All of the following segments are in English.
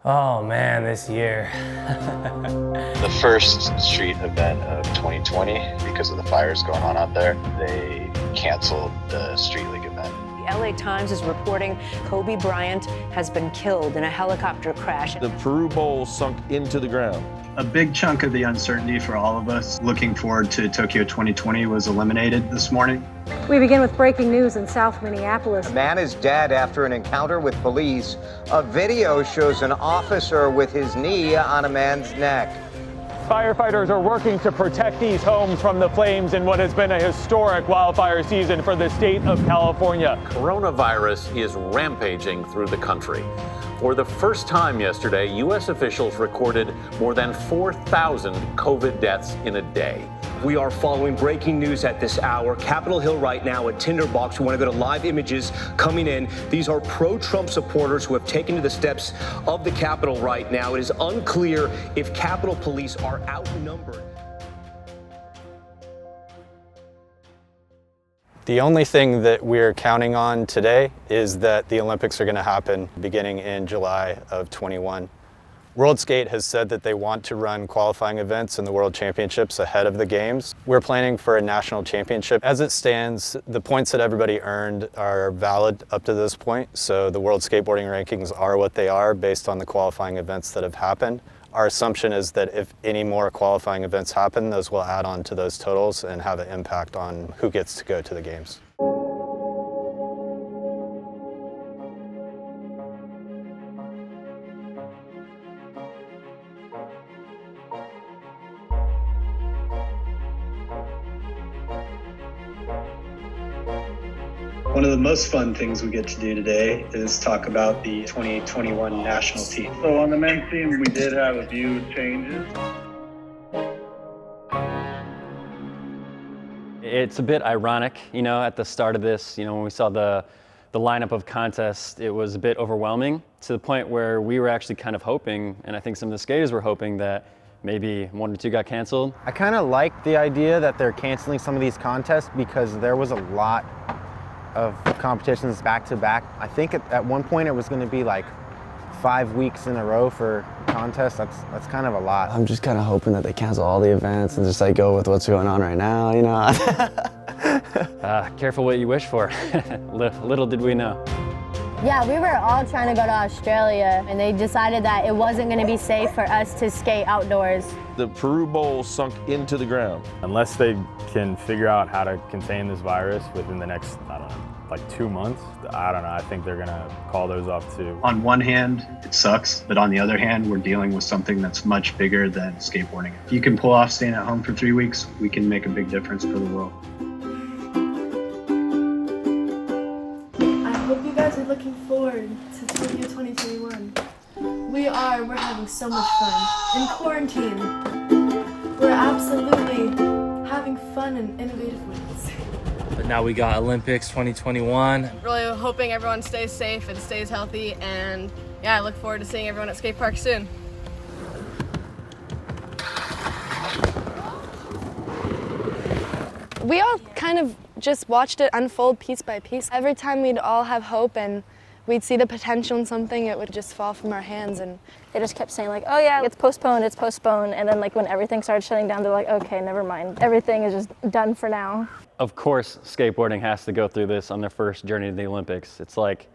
Oh man, this year. The first street event of 2020, because of the fires going on out there, they canceled the street league event. The LA Times is reporting Kobe Bryant has been killed in a helicopter crash. The Peru Bowl sunk into the ground. A big chunk of the uncertainty for all of us looking forward to Tokyo 2020 was eliminated this morning. We begin with breaking news in South Minneapolis. A man is dead after an encounter with police. A video shows an officer with his knee on a man's neck. Firefighters are working to protect these homes from the flames in what has been a historic wildfire season for the state of California. Coronavirus is rampaging through the country. For the first time yesterday, U.S. officials recorded more than 4,000 COVID deaths in a day. We are following breaking news at this hour. Capitol Hill right now, a tinderbox. We want to go to live images coming in. These are pro-Trump supporters who have taken to the steps of the Capitol right now. It is unclear if Capitol Police are outnumbered. The only thing that we're counting on today is that the Olympics are going to happen beginning in July of 21. World Skate has said that they want to run qualifying events in the World Championships ahead of the Games. We're planning for a national championship. As it stands, the points that everybody earned are valid up to this point, so the World Skateboarding rankings are what they are based on the qualifying events that have happened. Our assumption is that if any more qualifying events happen, those will add on to those totals and have an impact on who gets to go to the Games. One of the most fun things we get to do today is talk about the 2021 national team. So on the men's team, we did have a few changes. It's a bit ironic, at the start of this, when we saw the lineup of contests, it was a bit overwhelming to the point where we were actually kind of hoping, and I think some of the skaters were hoping that maybe one or two got canceled. I kind of like the idea that they're canceling some of these contests because there was a lot of competitions back to back. I think at one point it was going to be like 5 weeks in a row for contests. That's kind of a lot. I'm just kind of hoping that they cancel all the events and just go with what's going on right now, Careful what you wish for. Little did we know. Yeah, we were all trying to go to Australia, and they decided that it wasn't going to be safe for us to skate outdoors. The Peru Bowl sunk into the ground. Unless they can figure out how to contain this virus within the next, 2 months, I think they're gonna call those off too. On one hand, it sucks, but on the other hand, we're dealing with something that's much bigger than skateboarding. If you can pull off staying at home for 3 weeks, we can make a big difference for the world. I hope you guys are looking forward to Tokyo 2021. We're having so much fun. In quarantine, we're absolutely having fun in innovative ways. But now we got Olympics 2021. Really hoping everyone stays safe and stays healthy, and I look forward to seeing everyone at skate park soon. We all kind of just watched it unfold piece by piece. Every time we'd all have hope and we'd see the potential in something, it would just fall from our hands. And they just kept saying oh yeah, it's postponed. And then when everything started shutting down, they're like, okay, never mind. Everything is just done for now. Of course, skateboarding has to go through this on their first journey to the Olympics. It's like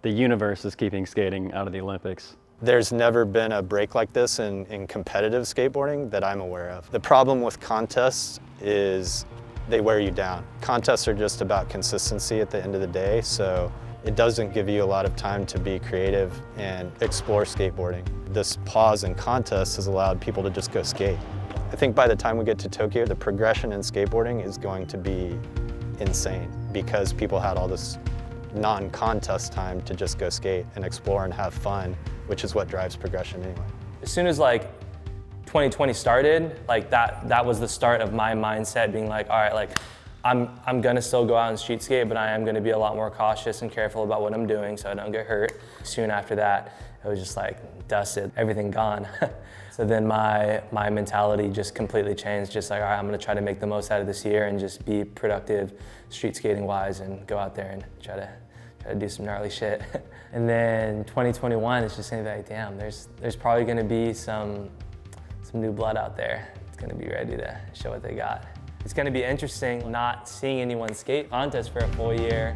the universe is keeping skating out of the Olympics. There's never been a break like this in competitive skateboarding that I'm aware of. The problem with contests is they wear you down. Contests are just about consistency at the end of the day, so it doesn't give you a lot of time to be creative and explore skateboarding. This pause in contests has allowed people to just go skate. I think by the time we get to Tokyo, the progression in skateboarding is going to be insane because people had all this non-contest time to just go skate and explore and have fun, which is what drives progression anyway. As soon as 2020 started, that was the start of my mindset being all right, I'm gonna still go out and street skate, but I am gonna be a lot more cautious and careful about what I'm doing so I don't get hurt. Soon after that, it was just dusted, everything gone. So then my mentality just completely changed, just all right, I'm gonna try to make the most out of this year and just be productive street skating wise and go out there and try to gotta do some gnarly shit. And then 2021 is just gonna be like, damn, there's probably gonna be some new blood out there. It's gonna be ready to show what they got. It's gonna be interesting not seeing anyone skate contest for a full year.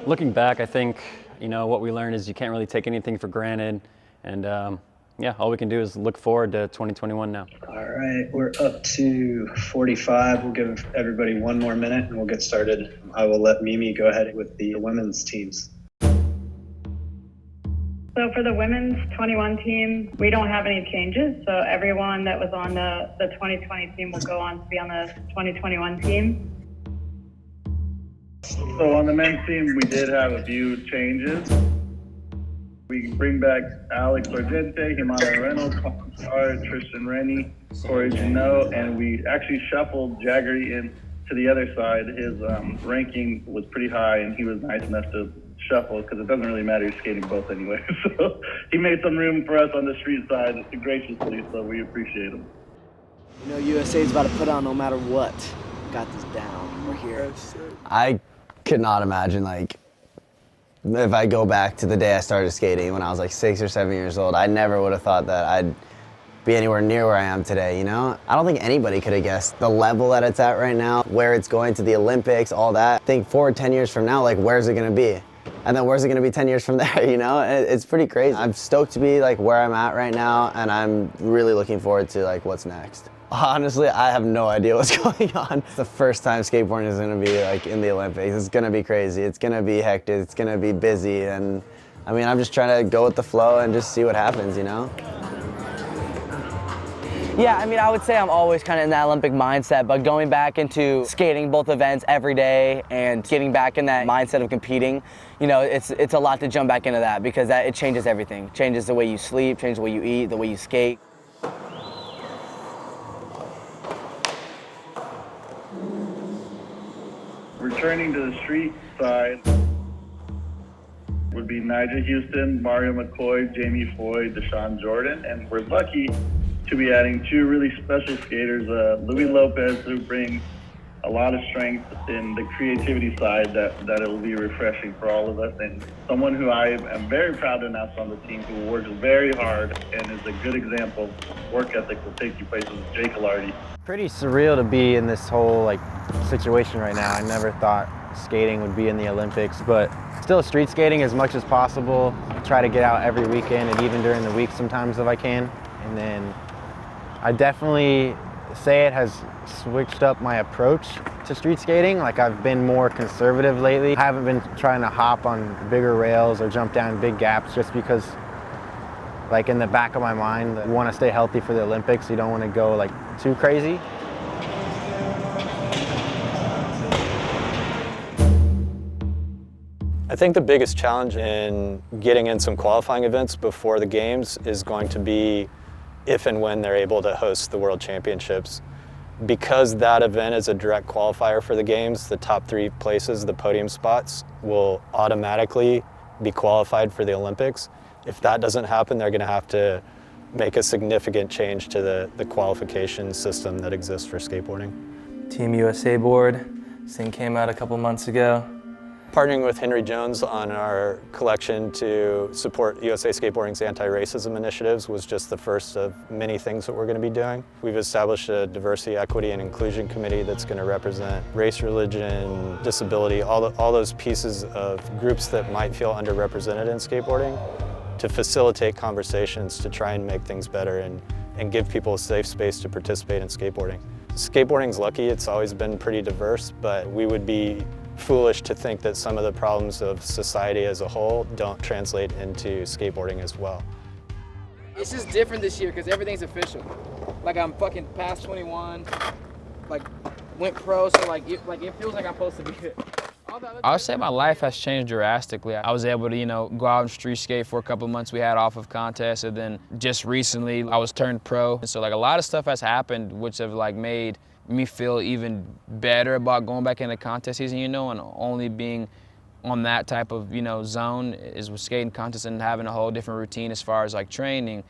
Looking back, I think, what we learned is you can't really take anything for granted. And yeah, all we can do is look forward to 2021 now. All right, we're up to 45. We'll give everybody one more minute and we'll get started. I will let Mimi go ahead with the women's teams. So for the women's 21 team, we don't have any changes. So everyone that was on the 2020 team will go on to be on the 2021 team. So on the men's team, we did have a few changes. We bring back Alex Argente, Himano Reynolds, Tristan Rennie, Corey Janot, and we actually shuffled Jaggery in to the other side. His ranking was pretty high, and he was nice enough to shuffle because it doesn't really matter. He's skating both anyway. So he made some room for us on the street side graciously, so we appreciate him. USA is about to put on no matter what. Got this down. We're here. I could not imagine, like, if I go back to the day I started skating when I was like 6 or 7 years old, I never would have thought that I'd be anywhere near where I am today, I don't think anybody could have guessed the level that it's at right now, where it's going to the Olympics, all that. Think forward 10 years from now, like, where's it gonna be? And then where's it gonna be 10 years from there, It's pretty crazy. I'm stoked to be like where I'm at right now, and I'm really looking forward to like what's next. Honestly, I have no idea what's going on. It's the first time skateboarding is gonna be like in the Olympics. It's gonna be crazy. It's gonna be hectic. It's gonna be busy. And I mean, I'm just trying to go with the flow and just see what happens, Yeah, I mean, I would say I'm always kind of in that Olympic mindset, but going back into skating both events every day and getting back in that mindset of competing, it's a lot to jump back into that because it changes everything. It changes the way you sleep, changes the way you eat, the way you skate. Returning to the street side would be Nigel Houston, Mario McCoy, Jamie Foy, Deshaun Jordan, and we're lucky to be adding two really special skaters, Louie Lopez, who brings a lot of strength in the creativity side that it will be refreshing for all of us, and someone who I am very proud to announce on the team who works very hard and is a good example of work ethic will take you places, Jake Ilardi. Pretty surreal to be in this whole situation right now. I never thought skating would be in the Olympics, but still street skating as much as possible. Try to get out every weekend and even during the week sometimes if I can. And then I definitely say it has switched up my approach to street skating. Like, I've been more conservative lately. I haven't been trying to hop on bigger rails or jump down big gaps just because, like, in the back of my mind, you want to stay healthy for the Olympics. You don't want to go like too crazy. I think the biggest challenge in getting in some qualifying events before the games is going to be if and when they're able to host the World Championships. Because that event is a direct qualifier for the games, the top 3 places, the podium spots, will automatically be qualified for the Olympics. If that doesn't happen, they're gonna have to make a significant change to the qualification system that exists for skateboarding. Team U.S.A. board, this thing came out a couple months ago. Partnering with Henry Jones on our collection to support USA Skateboarding's anti-racism initiatives was just the first of many things that we're going to be doing. We've established a diversity, equity, and inclusion committee that's going to represent race, religion, disability, all those pieces of groups that might feel underrepresented in skateboarding, to facilitate conversations to try and make things better and give people a safe space to participate in skateboarding. Skateboarding's lucky, it's always been pretty diverse, but we would be foolish to think that some of the problems of society as a whole don't translate into skateboarding as well. It's just different this year because everything's official. Like, I'm fucking past 21, like went pro, so like it feels like I'm supposed to be I would say my life has changed drastically. I was able to, you know, go out and street skate for a couple of months we had off of contests, and then just recently I was turned pro. And so like a lot of stuff has happened which have like made me feel even better about going back into contest season, you know, and only being on that type of, you know, zone is with skating contests and having a whole different routine as far as like training,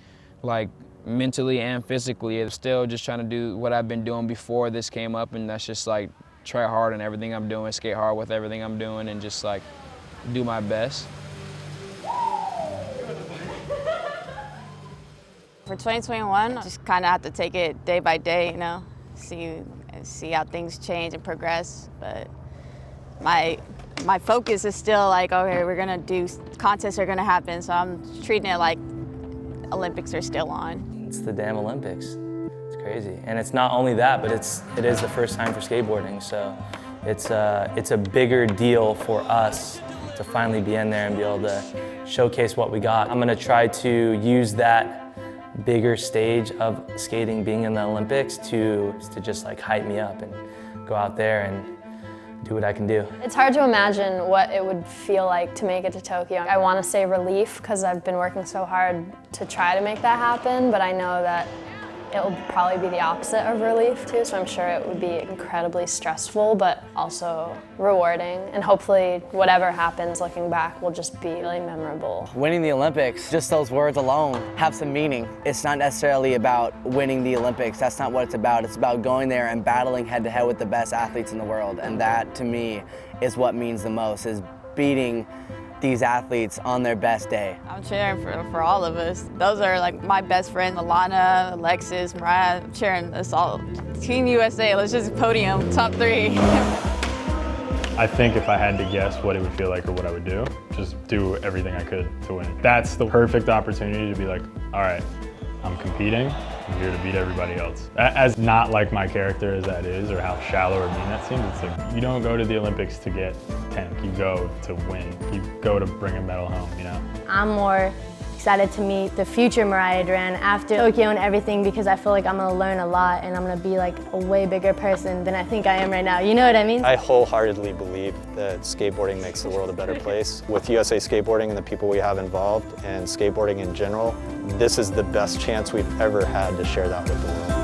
like mentally and physically. I'm still just trying to do what I've been doing before this came up, and that's just like try hard in everything I'm doing, skate hard with everything I'm doing, and just like do my best. For 2021, just kind of have to take it day by day, you know, see how things change and progress. But my focus is still like, okay, we're gonna do, contests are gonna happen, so I'm treating it like Olympics are still on. It's the damn Olympics. It's crazy. And it's not only that, but it is the first time for skateboarding, so it's a bigger deal for us to finally be in there and be able to showcase what we got. I'm gonna try to use that bigger stage of skating being in the Olympics to just like hype me up and go out there and do what I can do. It's hard to imagine what it would feel like to make it to Tokyo. I want to say relief because I've been working so hard to try to make that happen, but I know that it will probably be the opposite of relief too, so I'm sure it would be incredibly stressful, but also rewarding, and hopefully whatever happens looking back will just be really memorable. Winning the Olympics, just those words alone have some meaning. It's not necessarily about winning the Olympics. That's not what it's about. It's about going there and battling head to head with the best athletes in the world, and that to me is what means the most, is beating these athletes on their best day. I'm cheering for all of us. Those are like my best friends, Alana, Alexis, Mariah. I'm cheering us all. Team USA, let's just podium, top 3. I think if I had to guess what it would feel like or what I would do, just do everything I could to win. That's the perfect opportunity to be like, all right, I'm competing, I'm here to beat everybody else. As not like my character as that is, or how shallow or mean that seems, it's like, you don't go to the Olympics to get 10th, you go to win. You go to bring a medal home, you know? I'm more excited to meet the future Mariah Duran after Tokyo and everything, because I feel like I'm gonna learn a lot and I'm gonna be like a way bigger person than I think I am right now. You know what I mean? I wholeheartedly believe that skateboarding makes the world a better place. With USA Skateboarding and the people we have involved, and skateboarding in general, this is the best chance we've ever had to share that with the world.